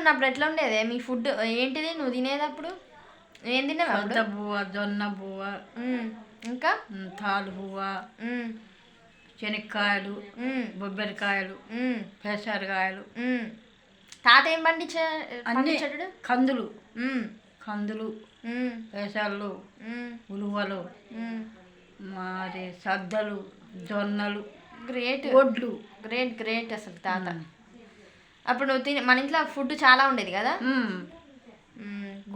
ఉన్నప్పుడు ఎట్లా ఉండేది మీ ఫుడ్? ఏంటిది నువ్వు తినేటప్పుడు? ఏం తిన్నావు అప్పుడు? సొంత బువ్వ, జొన్న బువ్వ, ఇంకా తాలు బువ్వ, శనక్కాయలు, బొబ్బరికాయలు, పెసరకాయలు, తాత ఏం అన్నీ పండించాడు? కందులు కందులు, పెసళ్ళు, ఉలువలు, మరి సద్దలు, జొన్నలు, గ్రేట్ ఒడ్లు. గ్రేట్ గ్రేట్ అసలు తాత. అప్పుడు నువ్వు మన ఇంట్లో ఫుడ్ చాలా ఉండేది కదా?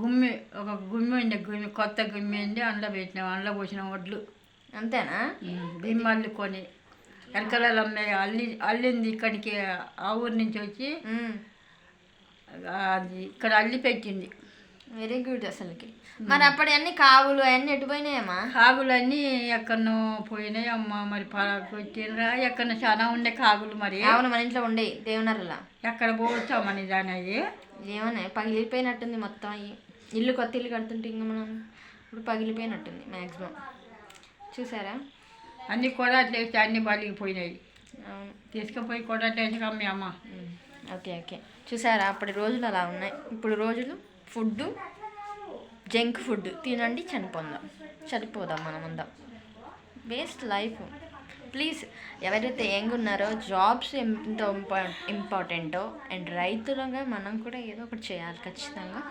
గుమ్మి, ఒక గుమ్మి ఉండే, గుమ్మి కొత్త గుమ్మి ఉండి అందులో పెట్టినాం, అందులో పోసినాం వడ్లు. అంతేనా? బియ్యం అల్లుకొని ఎరకలలో అమ్మాయి అల్లింది ఇక్కడికి, ఆ ఊరి నుంచి వచ్చి అది ఇక్కడ అల్లి పెట్టింది. వెరీ గుడ్ అసలుకి. మరి అప్పుడు అన్ని కావులు అవన్నీ ఎటుపోయినాయమ్మా? కాగులన్నీ ఎక్కడనో పోయినాయి అమ్మ. మరి పరాకొచ్చిండ్రా ఎక్కడో చాలా ఉండే కాగులు. మరి అవును, మన ఇంట్లో ఉండే దేవునర్రలా. ఎక్కడ పోవచ్చామని దాని అవి ఏమన్నా పగిలిపోయినట్టుంది మొత్తం. ఇల్లు కొత్త ఇల్లు కడుతుంటే ఇంకా మనం ఇప్పుడు పగిలిపోయినట్టుంది మ్యాక్సిమం. చూసారా? అన్నీ కూడా అట్లేసి అన్నీ బలిగిపోయినాయి. అవును, తీసుకుపోయి కూడా అట్లేసి అమ్మి అమ్మ. Okay okay. చూసారా? అప్పటి రోజులు అలా ఉన్నాయి. ఇప్పుడు రోజులు ఫుడ్ జంక్ ఫుడ్ తినండి, చనిపోదాం మనమందాం. Waste life. ప్లీజ్ ఎవరైతే యంగ్ ఉన్నారో జాబ్స్ ఎంత ఇంపార్టెంటో అండ్ రైతులుగా మనం కూడా ఏదో ఒకటి చేయాలి ఖచ్చితంగా.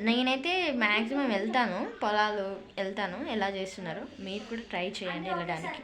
నేనైతే మ్యాక్సిమం వెళ్తాను, పొలాలు వెళ్తాను, ఎలా చేస్తున్నారో మీరు కూడా ట్రై చేయండి వెళ్ళడానికి.